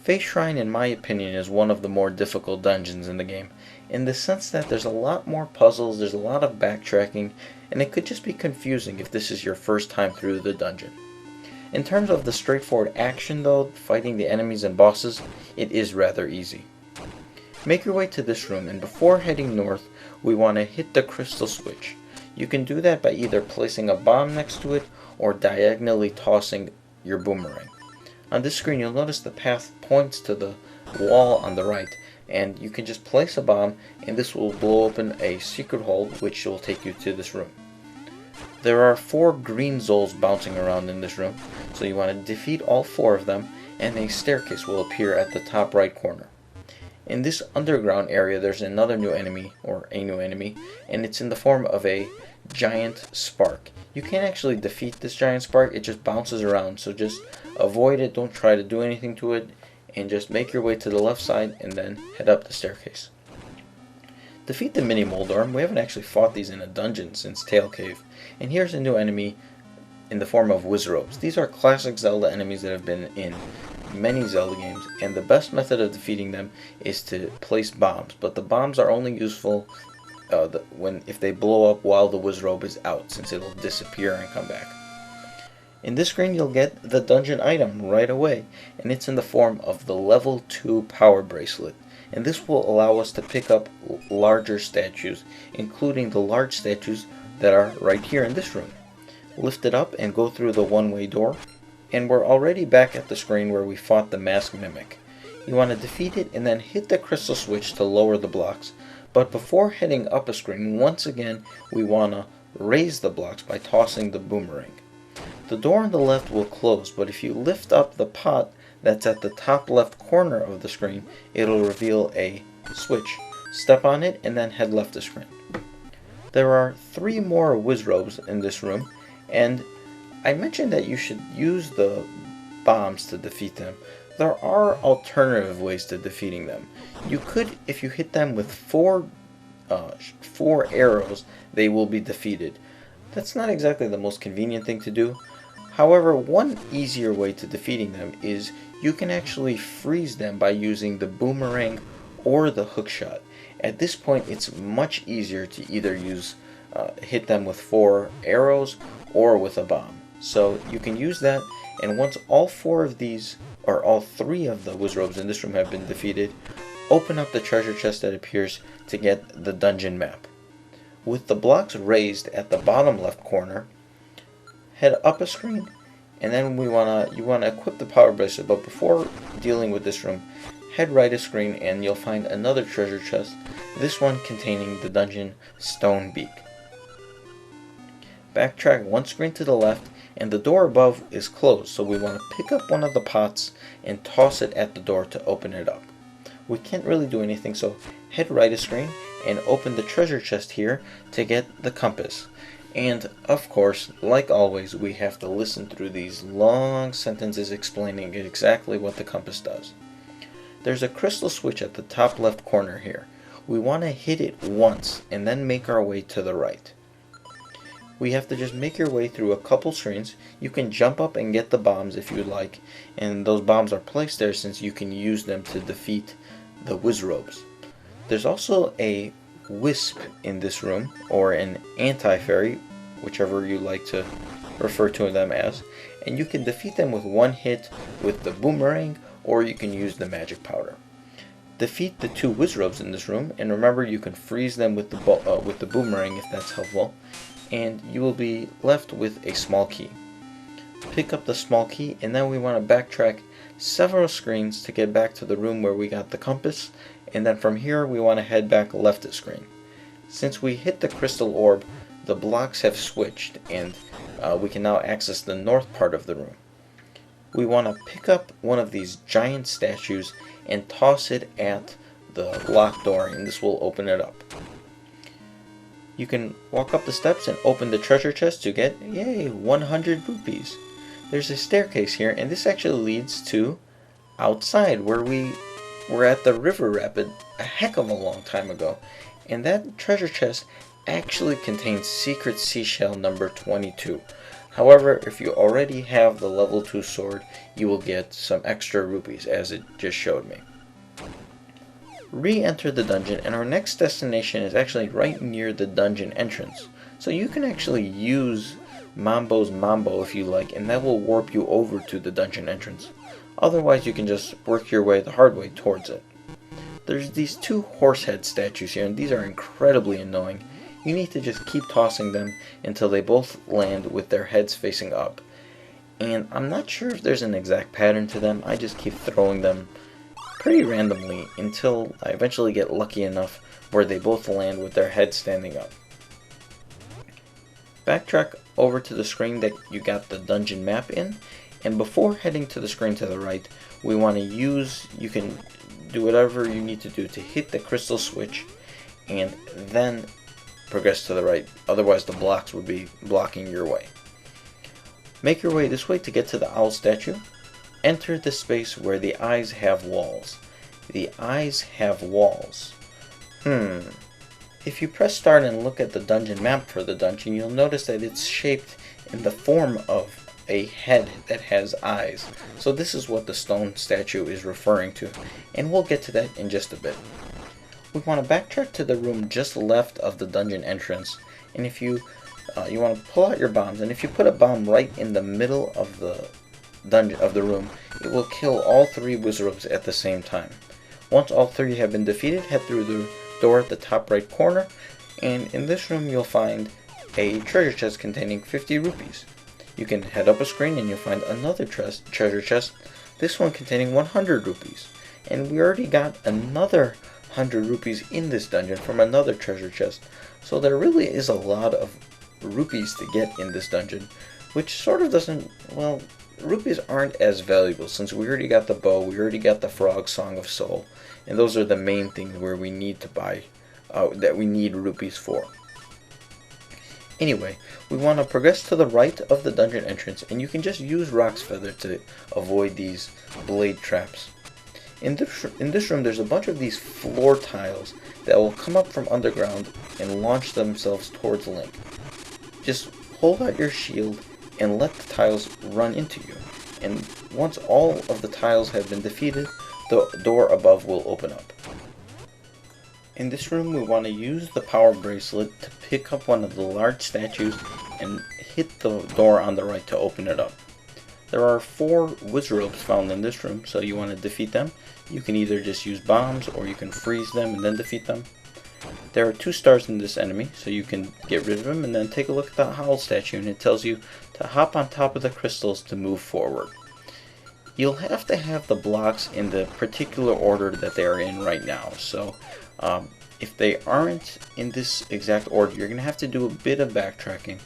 Face Shrine, in my opinion, is one of the more difficult dungeons in the game, in the sense that there's a lot more puzzles, there's a lot of backtracking, and it could just be confusing if this is your first time through the dungeon. In terms of the straightforward action though, fighting the enemies and bosses, it is rather easy. Make your way to this room, and before heading north, we want to hit the crystal switch. You can do that by either placing a bomb next to it or diagonally tossing your boomerang. On this screen you'll notice the path points to the wall on the right, and you can just place a bomb and this will blow open a secret hole which will take you to this room. There are 4 green Zols bouncing around in this room, so you want to defeat all 4 of them, and a staircase will appear at the top right corner. In this underground area there's another new enemy, or a new enemy, and it's in the form of a giant spark. You can't actually defeat this giant spark, it just bounces around, so just avoid it, don't try to do anything to it, and just make your way to the left side and then head up the staircase. Defeat the mini Moldorm. We haven't actually fought these in a dungeon since Tail Cave, and here's a new enemy in the form of Wizrobes. These are classic Zelda enemies that have been in many Zelda games, and the best method of defeating them is to place bombs, but the bombs are only useful if they blow up while the Wizrobe is out, since it'll disappear and come back. In this screen you'll get the dungeon item right away, and it's in the form of the level 2 Power Bracelet, and this will allow us to pick up larger statues, including the large statues that are right here in this room. Lift it up and go through the one-way door, and we're already back at the screen where we fought the Mask Mimic. You want to defeat it and then hit the crystal switch to lower the blocks, but before heading up a screen, once again we want to raise the blocks by tossing the boomerang. The door on the left will close, but if you lift up the pot that's at the top left corner of the screen, it'll reveal a switch. Step on it and then head left the screen. There are 3 more Wizrobes in this room, and I mentioned that you should use the bombs to defeat them. There are alternative ways to defeating them. You could, if you hit them with 4 arrows, they will be defeated. That's not exactly the most convenient thing to do. However, one easier way to defeating them is you can actually freeze them by using the boomerang or the hookshot. At this point it's much easier to either hit them with 4 arrows or with a bomb. So you can use that, and once all 4 of these, or all 3 of the Wizrobes in this room have been defeated, open up the treasure chest that appears to get the dungeon map. With the blocks raised at the bottom left corner, head up a screen, and then you want to equip the Power Bracelet, but before dealing with this room, head right a screen and you'll find another treasure chest, this one containing the dungeon Stone Beak. Backtrack 1 screen to the left, and the door above is closed, so we want to pick up one of the pots and toss it at the door to open it up. We can't really do anything, so head right a screen and open the treasure chest here to get the compass. And of course, like always, we have to listen through these long sentences explaining exactly what the compass does. There's a crystal switch at the top left corner here. We want to hit it once and then make our way to the right. We have to just make your way through a couple screens. You can jump up and get the bombs if you'd like, and those bombs are placed there since you can use them to defeat the Wizrobes. There's also a wisp in this room, or an anti-fairy, whichever you like to refer to them as, and you can defeat them with 1 hit with the boomerang, or you can use the magic powder. Defeat the 2 Wizrobes in this room, and remember you can freeze them with the boomerang if that's helpful, and you will be left with a small key. Pick up the small key, and then we want to backtrack several screens to get back to the room where we got the compass, and then from here we want to head back left a screen. Since we hit the crystal orb, the blocks have switched, and we can now access the north part of the room. We want to pick up one of these giant statues and toss it at the locked door, and this will open it up. You can walk up the steps and open the treasure chest to get, yay, 100 rupees. There's a staircase here, and this actually leads to outside, where we were at the river rapid a heck of a long time ago. And that treasure chest actually contains secret seashell number 22. However, if you already have the level 2 sword, you will get some extra rupees, as it just showed me. Re-enter the dungeon, and our next destination is actually right near the dungeon entrance. So you can actually use Mambo's Mambo if you like, and that will warp you over to the dungeon entrance. Otherwise, you can just work your way the hard way towards it. There's these two horse head statues here, and these are incredibly annoying. You need to just keep tossing them until they both land with their heads facing up. And I'm not sure if there's an exact pattern to them. I just keep throwing them pretty randomly until I eventually get lucky enough where they both land with their heads standing up. Backtrack over to the screen that you got the dungeon map in, and before heading to the screen to the right, we want to you can do whatever you need to do to hit the crystal switch and then progress to the right, otherwise the blocks would be blocking your way. Make your way this way to get to the owl statue. Enter the space where the eyes have walls. The eyes have walls. If you press start and look at the dungeon map for the dungeon, you'll notice that it's shaped in the form of a head that has eyes. So this is what the stone statue is referring to, and we'll get to that in just a bit. We want to backtrack to the room just left of the dungeon entrance, and if you want to pull out your bombs, and if you put a bomb right in the middle of the room, it will kill all three wizards at the same time. Once all three have been defeated, head through the door at the top right corner, and in this room you'll find a treasure chest containing 50 rupees. You can head up a screen and you'll find another treasure chest, this one containing 100 rupees. And we already got another 100 rupees in this dungeon from another treasure chest, so there really is a lot of rupees to get in this dungeon, which sort of doesn't, well, rupees aren't as valuable since we already got the bow, we already got the frog song of soul, and those are the main things where we need to buy, that we need rupees for. Anyway, we want to progress to the right of the dungeon entrance, and you can just use Rock's Feather to avoid these blade traps. In this room, there's a bunch of these floor tiles that will come up from underground and launch themselves towards Link. Just hold out your shield and let the tiles run into you, and once all of the tiles have been defeated, the door above will open up. In this room, we want to use the Power Bracelet to pick up one of the large statues and hit the door on the right to open it up. There are 4 wizards found in this room, so you want to defeat them. You can either just use bombs or you can freeze them and then defeat them. There are 2 stars in this enemy, so you can get rid of them and then take a look at the owl statue, and it tells you to hop on top of the crystals to move forward. You'll have to have the blocks in the particular order that they are in right now, so if they aren't in this exact order, you're going to have to do a bit of backtracking,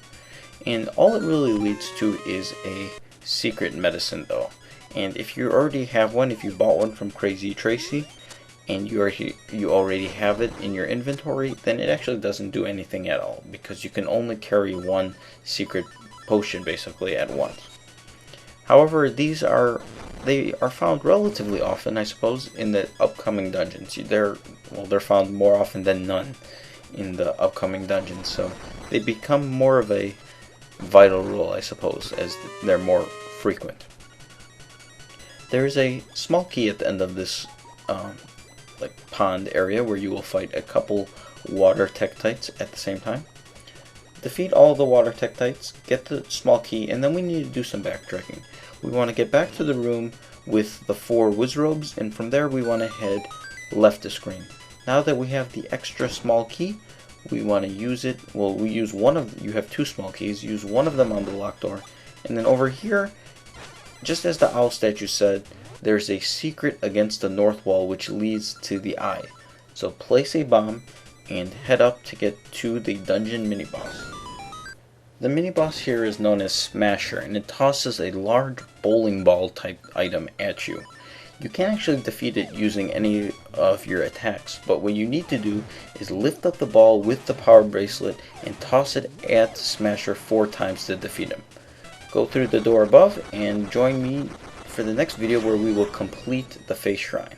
and all it really leads to is a secret medicine though. And if you already have one, if you bought one from Crazy Tracy and you already have it in your inventory, then it actually doesn't do anything at all, because you can only carry one secret potion basically at once. However, they are found relatively often, I suppose, in the upcoming dungeons. They're found more often than none in the upcoming dungeons, so they become more of a vital rule, I suppose, as they're more frequent. There is a small key at the end of this pond area where you will fight a couple water tektites at the same time. Defeat all the water tektites, get the small key, and then we need to do some backtracking. We want to get back to the room with the 4 wizrobes, and from there we want to head left the screen. Now that we have the extra small key, we want to use it. Well, we use one of, you have 2 small keys, use one of them on the locked door, and then over here, just as the owl statue said, there's a secret against the north wall which leads to the eye. So place a bomb and head up to get to the dungeon mini-boss. The mini-boss here is known as Smasher, and it tosses a large bowling ball type item at you. You can't actually defeat it using any of your attacks, but what you need to do is lift up the ball with the Power Bracelet and toss it at Smasher 4 times to defeat him. Go through the door above and join me for the next video where we will complete the face shrine.